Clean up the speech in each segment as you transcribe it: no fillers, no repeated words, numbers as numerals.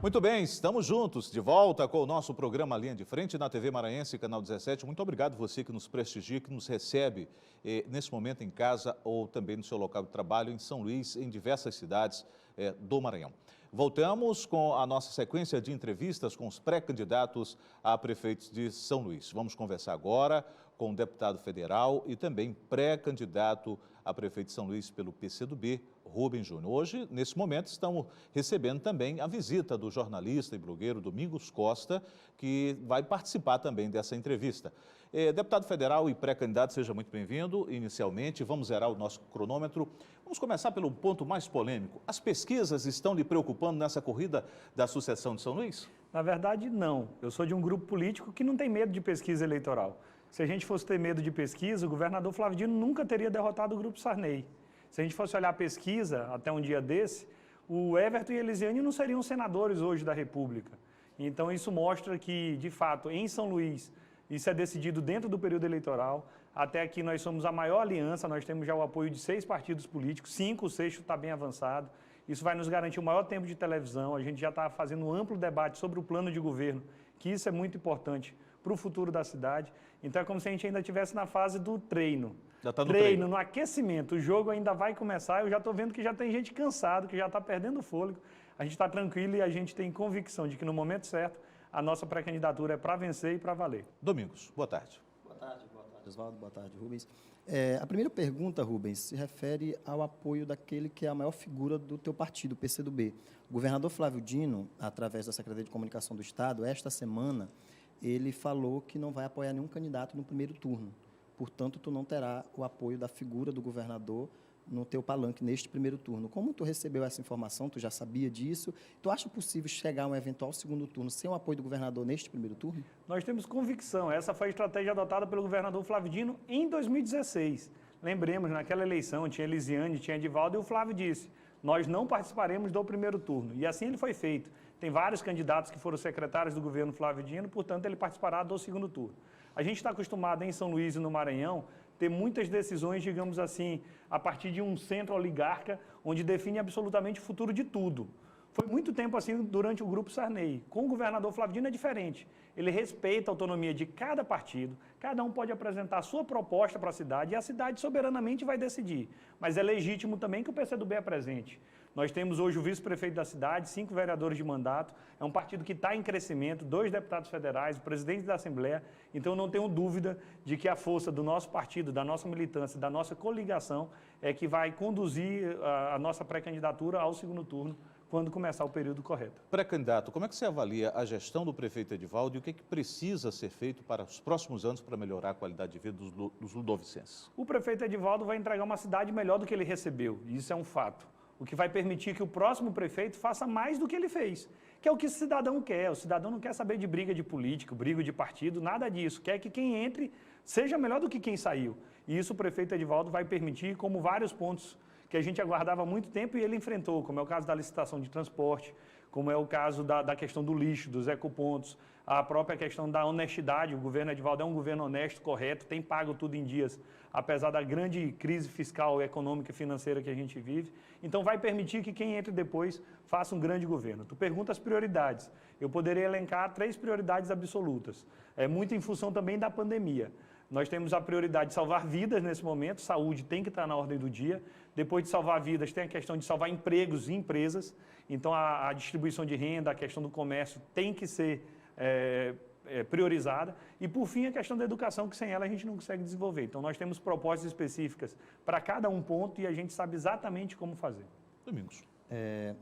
Muito bem, estamos juntos, de volta com o nosso programa Linha de Frente na TV Maranhense, canal 17. Muito obrigado você que nos prestigia, que nos recebe nesse momento em casa ou também no seu local de trabalho em São Luís, em diversas cidades do Maranhão. Voltamos com a nossa sequência de entrevistas com os pré-candidatos a prefeitos de São Luís. Vamos conversar agora com o deputado federal e também pré-candidato a prefeito de São Luís pelo PCdoB, Rubens Júnior. Hoje, nesse momento, estamos recebendo também a visita do jornalista e blogueiro Domingos Costa, que vai participar também dessa entrevista. Deputado federal e pré-candidato, seja muito bem-vindo. Inicialmente, vamos zerar o nosso cronômetro. Vamos começar pelo ponto mais polêmico. As pesquisas estão lhe preocupando nessa corrida da sucessão de São Luís? Na verdade, não. Eu sou de um grupo político que não tem medo de pesquisa eleitoral. Se a gente fosse ter medo de pesquisa, o governador Flávio Dino nunca teria derrotado o grupo Sarney. Se a gente fosse olhar a pesquisa, até um dia desse, o Everton e a Elisiane não seriam senadores hoje da República. Então, isso mostra que, de fato, em São Luís, isso é decidido dentro do período eleitoral. Até aqui nós somos a maior aliança, nós temos já o apoio de 6 partidos políticos, 5, o 6º está bem avançado. Isso vai nos garantir o maior tempo de televisão, a gente já está fazendo um amplo debate sobre o plano de governo, que isso é muito importante para o futuro da cidade. Então é como se a gente ainda estivesse na fase do treino. Já está no treino, no aquecimento, o jogo ainda vai começar, eu já estou vendo que já tem gente cansado, que já está perdendo o fôlego. A gente está tranquilo e a gente tem convicção de que no momento certo, a nossa pré-candidatura é para vencer e para valer. Domingos, boa tarde. Boa tarde, Oswaldo, boa tarde, Rubens. A primeira pergunta, Rubens, se refere ao apoio daquele que é a maior figura do teu partido, o PCdoB. O governador Flávio Dino, através da Secretaria de Comunicação do Estado, esta semana, ele falou que não vai apoiar nenhum candidato no primeiro turno. Portanto, tu não terá o apoio da figura do governador no teu palanque neste primeiro turno. Como tu recebeu essa informação, tu já sabia disso? Tu acha possível chegar a um eventual segundo turno sem o apoio do governador neste primeiro turno? Nós temos convicção. Essa foi a estratégia adotada pelo governador Flávio Dino em 2016. Lembremos, naquela eleição tinha Elisiane, tinha Edivaldo e o Flávio disse: nós não participaremos do primeiro turno. E assim ele foi feito. Tem vários candidatos que foram secretários do governo Flávio Dino, portanto ele participará do segundo turno. A gente está acostumado em São Luís e no Maranhão ter muitas decisões, digamos assim, a partir de um centro oligarca, onde define absolutamente o futuro de tudo. Foi muito tempo assim durante o grupo Sarney. Com o governador Flávio Dino é diferente. Ele respeita a autonomia de cada partido, cada um pode apresentar a sua proposta para a cidade e a cidade soberanamente vai decidir. Mas é legítimo também que o PCdoB apresente. Nós temos hoje o vice-prefeito da cidade, 5 vereadores de mandato, é um partido que está em crescimento, 2 deputados federais, o presidente da Assembleia, então eu não tenho dúvida de que a força do nosso partido, da nossa militância, da nossa coligação é que vai conduzir a nossa pré-candidatura ao segundo turno, quando começar o período correto. Pré-candidato, como é que você avalia a gestão do prefeito Edivaldo e o que precisa ser feito para os próximos anos para melhorar a qualidade de vida dos ludovicenses? O prefeito Edivaldo vai entregar uma cidade melhor do que ele recebeu, e isso é um fato. O que vai permitir que o próximo prefeito faça mais do que ele fez, que é o que o cidadão quer. O cidadão não quer saber de briga de político, briga de partido, nada disso. Quer que quem entre seja melhor do que quem saiu. E isso o prefeito Edivaldo vai permitir, como vários pontos que a gente aguardava há muito tempo e ele enfrentou, como é o caso da licitação de transporte, como é o caso da questão do lixo, dos ecopontos, a própria questão da honestidade. O governo Edivaldo é um governo honesto, correto, tem pago tudo em dias, apesar da grande crise fiscal, econômica e financeira que a gente vive. Então vai permitir que quem entre depois faça um grande governo. Tu pergunta as prioridades. Eu poderia elencar 3 prioridades absolutas. É muito em função também da pandemia. Nós temos a prioridade de salvar vidas nesse momento, saúde tem que estar na ordem do dia. Depois de salvar vidas, tem a questão de salvar empregos e empresas. Então, a distribuição de renda, a questão do comércio tem que ser priorizada. E, por fim, a questão da educação, que sem ela a gente não consegue desenvolver. Então, nós temos propostas específicas para cada um ponto e a gente sabe exatamente como fazer. Domingos.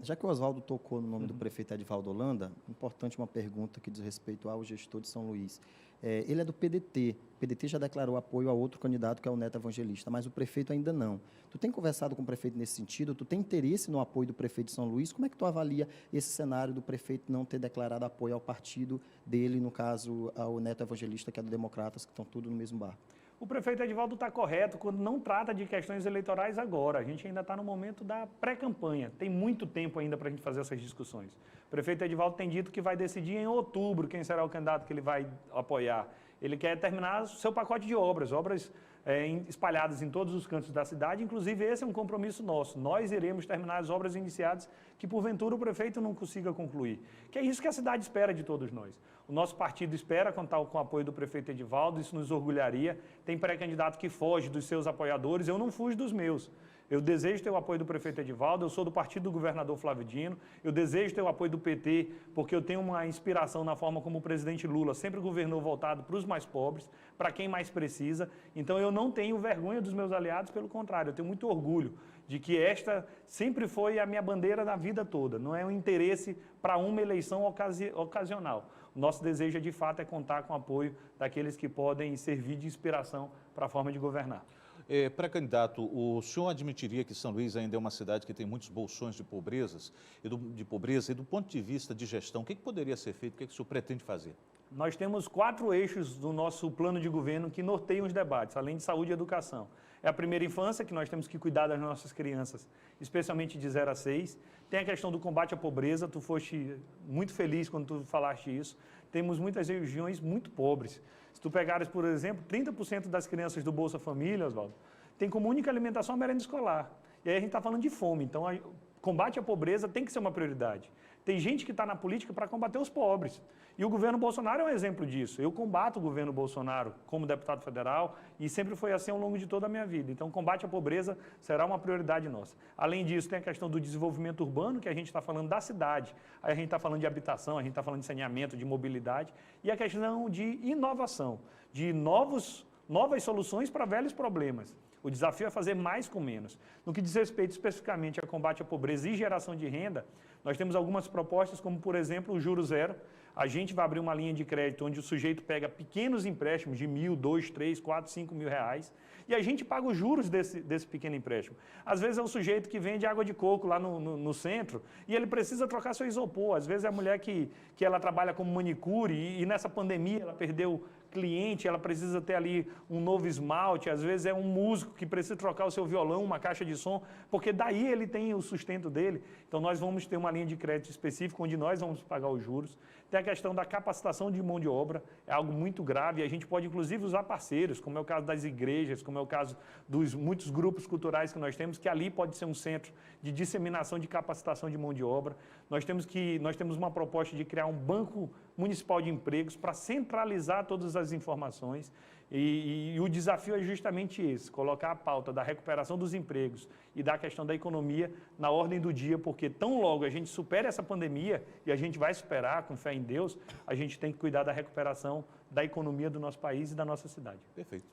Já que o Oswaldo tocou no nome do prefeito Edivaldo Holanda, importante uma pergunta que diz respeito ao gestor de São Luís. Ele é do PDT. O PDT já declarou apoio a outro candidato, que é o Neto Evangelista, mas o prefeito ainda não. Tu tem conversado com o prefeito nesse sentido? Tu tem interesse no apoio do prefeito de São Luís? Como é que tu avalia esse cenário do prefeito não ter declarado apoio ao partido dele, no caso, ao Neto Evangelista, que é do Democratas, que estão tudo no mesmo barco? O prefeito Edivaldo está correto quando não trata de questões eleitorais agora. A gente ainda está no momento da pré-campanha. Tem muito tempo ainda para a gente fazer essas discussões. O prefeito Edivaldo tem dito que vai decidir em outubro quem será o candidato que ele vai apoiar. Ele quer terminar o seu pacote de obras espalhadas em todos os cantos da cidade, inclusive esse é um compromisso nosso. Nós iremos terminar as obras iniciadas que, porventura, o prefeito não consiga concluir. Que é isso que a cidade espera de todos nós. O nosso partido espera contar com o apoio do prefeito Edivaldo, isso nos orgulharia. Tem pré-candidato que foge dos seus apoiadores, eu não fujo dos meus. Eu desejo ter o apoio do prefeito Edivaldo, eu sou do partido do governador Flávio Dino, eu desejo ter o apoio do PT, porque eu tenho uma inspiração na forma como o presidente Lula sempre governou voltado para os mais pobres, para quem mais precisa. Então eu não tenho vergonha dos meus aliados, pelo contrário, eu tenho muito orgulho de que esta sempre foi a minha bandeira da vida toda, não é um interesse para uma eleição ocasional. O nosso desejo, de fato, é contar com o apoio daqueles que podem servir de inspiração para a forma de governar. Pré-candidato, o senhor admitiria que São Luís ainda é uma cidade que tem muitos bolsões de pobreza e do ponto de vista de gestão, o que poderia ser feito, o que o senhor pretende fazer? Nós temos 4 eixos do nosso plano de governo que norteiam os debates, além de saúde e educação. É a primeira infância, que nós temos que cuidar das nossas crianças, especialmente de 0 a 6. Tem a questão do combate à pobreza, tu foste muito feliz quando tu falaste isso. Temos muitas regiões muito pobres. Se tu pegares, por exemplo, 30% das crianças do Bolsa Família, Oswaldo, tem como única alimentação a merenda escolar. E aí a gente está falando de fome, então o combate à pobreza tem que ser uma prioridade. Tem gente que está na política para combater os pobres. E o governo Bolsonaro é um exemplo disso. Eu combato o governo Bolsonaro como deputado federal e sempre foi assim ao longo de toda a minha vida. Então, o combate à pobreza será uma prioridade nossa. Além disso, tem a questão do desenvolvimento urbano, que a gente está falando da cidade. Aí a gente está falando de habitação, a gente está falando de saneamento, de mobilidade. E a questão de inovação, de novas soluções para velhos problemas. O desafio é fazer mais com menos. No que diz respeito especificamente ao combate à pobreza e geração de renda, nós temos algumas propostas, como, por exemplo, o Juro Zero. A gente vai abrir uma linha de crédito onde o sujeito pega pequenos empréstimos de 1.000, 2, 3, 4, 5 mil reais e a gente paga os juros desse pequeno empréstimo. Às vezes é o sujeito que vende água de coco lá no centro e ele precisa trocar seu isopor. Às vezes é a mulher que ela trabalha como manicure e nessa pandemia ela perdeu cliente, ela precisa ter ali um novo esmalte, às vezes é um músico que precisa trocar o seu violão, uma caixa de som, porque daí ele tem o sustento dele. Então nós vamos ter uma linha de crédito específica onde nós vamos pagar os juros. Tem a questão da capacitação de mão de obra, é algo muito grave, a gente pode inclusive usar parceiros, como é o caso das igrejas, como é o caso dos muitos grupos culturais que nós temos, que ali pode ser um centro de disseminação de capacitação de mão de obra. Nós temos uma proposta de criar um banco municipal de empregos para centralizar todas as informações e o desafio é justamente esse, colocar a pauta da recuperação dos empregos e da questão da economia na ordem do dia, porque tão logo a gente supera essa pandemia, e a gente vai superar com fé em Deus, a gente tem que cuidar da recuperação da economia do nosso país e da nossa cidade. Perfeito.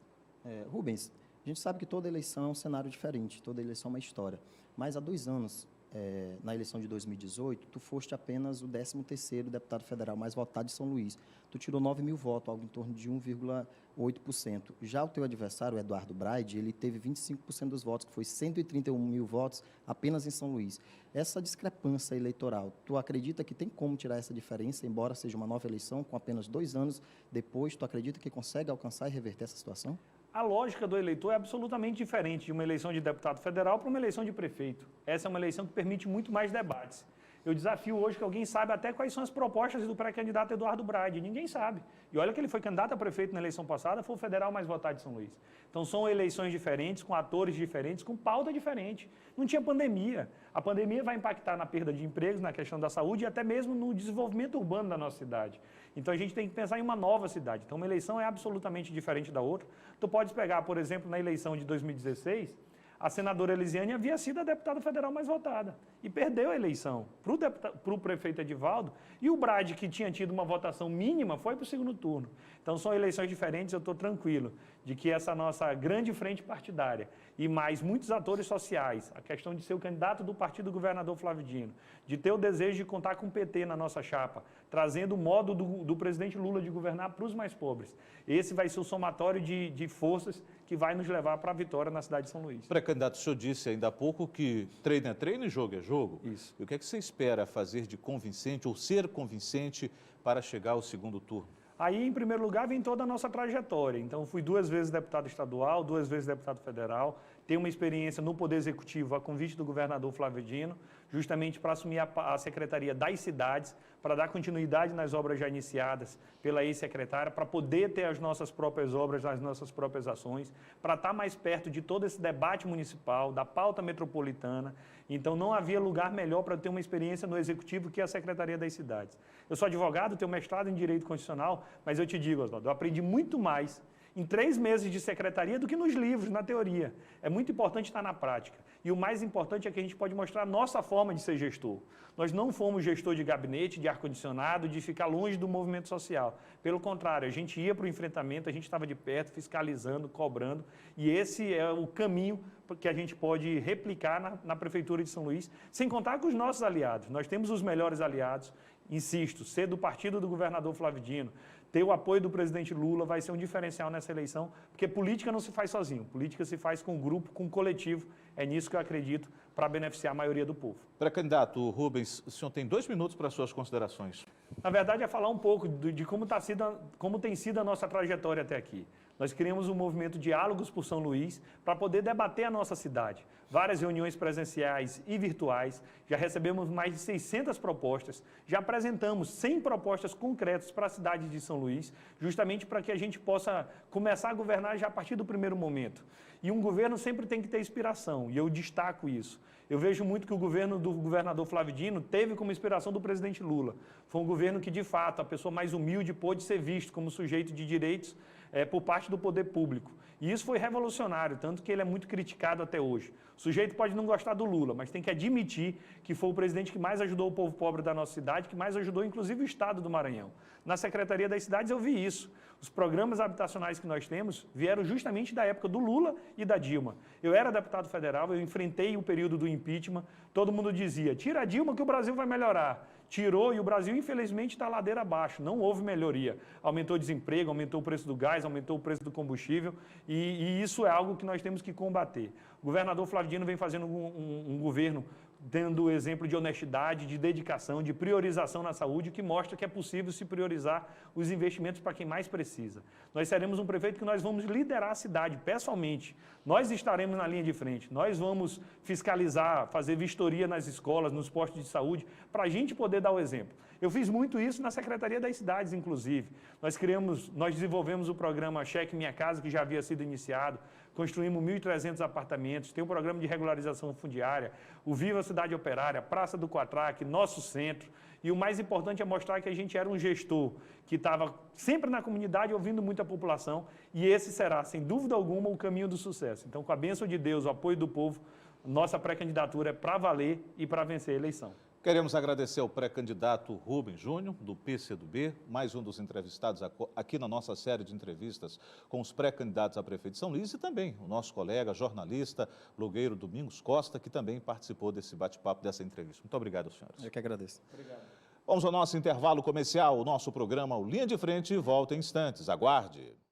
Rubens, a gente sabe que toda eleição é um cenário diferente, toda eleição é uma história, mas há 2 anos, na eleição de 2018, tu foste apenas o 13º deputado federal mais votado de São Luís. Tu tirou 9 mil votos, algo em torno de 1,8%. Já o teu adversário, o Eduardo Braide, ele teve 25% dos votos, que foi 131 mil votos apenas em São Luís. Essa discrepância eleitoral, tu acredita que tem como tirar essa diferença, embora seja uma nova eleição, com apenas 2 anos depois, tu acredita que consegue alcançar e reverter essa situação? A lógica do eleitor é absolutamente diferente de uma eleição de deputado federal para uma eleição de prefeito. Essa é uma eleição que permite muito mais debates. Eu desafio hoje que alguém saiba até quais são as propostas do pré-candidato Eduardo Braide. Ninguém sabe. E olha que ele foi candidato a prefeito na eleição passada, foi o federal mais votado de São Luís. Então são eleições diferentes, com atores diferentes, com pauta diferente. Não tinha pandemia. A pandemia vai impactar na perda de empregos, na questão da saúde e até mesmo no desenvolvimento urbano da nossa cidade. Então a gente tem que pensar em uma nova cidade. Então uma eleição é absolutamente diferente da outra. Tu podes pegar, por exemplo, na eleição de 2016, a senadora Elisiane havia sido a deputada federal mais votada e perdeu a eleição para o prefeito Edivaldo, e o Braide, que tinha tido uma votação mínima, foi para o segundo turno. Então são eleições diferentes, eu estou tranquilo de que essa nossa grande frente partidária e mais muitos atores sociais, a questão de ser o candidato do partido do governador Flávio Dino, de ter o desejo de contar com o PT na nossa chapa, trazendo o modo do presidente Lula de governar para os mais pobres. Esse vai ser o somatório de forças que vai nos levar para a vitória na cidade de São Luís. Pré-candidato, o senhor disse ainda há pouco que treino é treino e jogo é jogo. Isso. E o que é que você espera fazer de convincente ou ser convincente para chegar ao segundo turno? Aí, em primeiro lugar, vem toda a nossa trajetória. Então, fui 2 vezes deputado estadual, 2 vezes deputado federal, tenho uma experiência no Poder Executivo a convite do governador Flávio Dino, justamente para assumir a Secretaria das Cidades, para dar continuidade nas obras já iniciadas pela ex-secretária, para poder ter as nossas próprias obras, as nossas próprias ações, para estar mais perto de todo esse debate municipal, da pauta metropolitana. Então, não havia lugar melhor para ter uma experiência no Executivo que a Secretaria das Cidades. Eu sou advogado, tenho mestrado em Direito Constitucional, mas eu te digo, Oswaldo, eu aprendi muito mais em 3 meses de secretaria do que nos livros, na teoria. É muito importante estar na prática. E o mais importante é que a gente pode mostrar a nossa forma de ser gestor. Nós não fomos gestor de gabinete, de ar-condicionado, de ficar longe do movimento social. Pelo contrário, a gente ia para o enfrentamento, a gente estava de perto, fiscalizando, cobrando. E esse é o caminho que a gente pode replicar na Prefeitura de São Luís, sem contar com os nossos aliados. Nós temos os melhores aliados. Insisto, ser do partido do governador Flávio Dino, ter o apoio do presidente Lula vai ser um diferencial nessa eleição, porque política não se faz sozinho, política se faz com grupo, com coletivo. É nisso que eu acredito, para beneficiar a maioria do povo. Pré-candidato Rubens, o senhor tem 2 minutos para suas considerações. Na verdade, é falar um pouco de como tem sido a nossa trajetória até aqui. Nós criamos um movimento Diálogos por São Luís para poder debater a nossa cidade. Várias reuniões presenciais e virtuais, já recebemos mais de 600 propostas, já apresentamos 100 propostas concretas para a cidade de São Luís, justamente para que a gente possa começar a governar já a partir do primeiro momento. E um governo sempre tem que ter inspiração, e eu destaco isso. Eu vejo muito que o governo do governador Flávio Dino teve como inspiração do presidente Lula. Foi um governo que, de fato, a pessoa mais humilde pôde ser visto como sujeito de direitos por parte do poder público. E isso foi revolucionário, tanto que ele é muito criticado até hoje. O sujeito pode não gostar do Lula, mas tem que admitir que foi o presidente que mais ajudou o povo pobre da nossa cidade, que mais ajudou, inclusive, o estado do Maranhão. Na Secretaria das Cidades eu vi isso. Os programas habitacionais que nós temos vieram justamente da época do Lula e da Dilma. Eu era deputado federal, eu enfrentei o período do impeachment, todo mundo dizia, tira a Dilma que o Brasil vai melhorar. Tirou e o Brasil, infelizmente, está ladeira abaixo, não houve melhoria. Aumentou o desemprego, aumentou o preço do gás, aumentou o preço do combustível e isso é algo que nós temos que combater. O governador Flávio Dino vem fazendo um governo dando exemplo de honestidade, de dedicação, de priorização na saúde, que mostra que é possível se priorizar os investimentos para quem mais precisa. Nós seremos um prefeito que nós vamos liderar a cidade, pessoalmente. Nós estaremos na linha de frente, nós vamos fiscalizar, fazer vistoria nas escolas, nos postos de saúde, para a gente poder dar o exemplo. Eu fiz muito isso na Secretaria das Cidades, inclusive. Nós desenvolvemos o programa Cheque Minha Casa, que já havia sido iniciado, construímos 1.300 apartamentos, tem um programa de regularização fundiária, o Viva Cidade Operária, Praça do Quatraque, nosso centro. E o mais importante é mostrar que a gente era um gestor que estava sempre na comunidade, ouvindo muita população, e esse será, sem dúvida alguma, o caminho do sucesso. Então, com a bênção de Deus, o apoio do povo, nossa pré-candidatura é para valer e para vencer a eleição. Queremos agradecer ao pré-candidato Rubens Júnior, do PCdoB, mais um dos entrevistados aqui na nossa série de entrevistas com os pré-candidatos a prefeito de São Luís, e também o nosso colega, jornalista, blogueiro Domingos Costa, que também participou desse bate-papo, dessa entrevista. Muito obrigado, senhores. Eu que agradeço. Obrigado. Vamos ao nosso intervalo comercial. O nosso programa, o Linha de Frente, volta em instantes. Aguarde.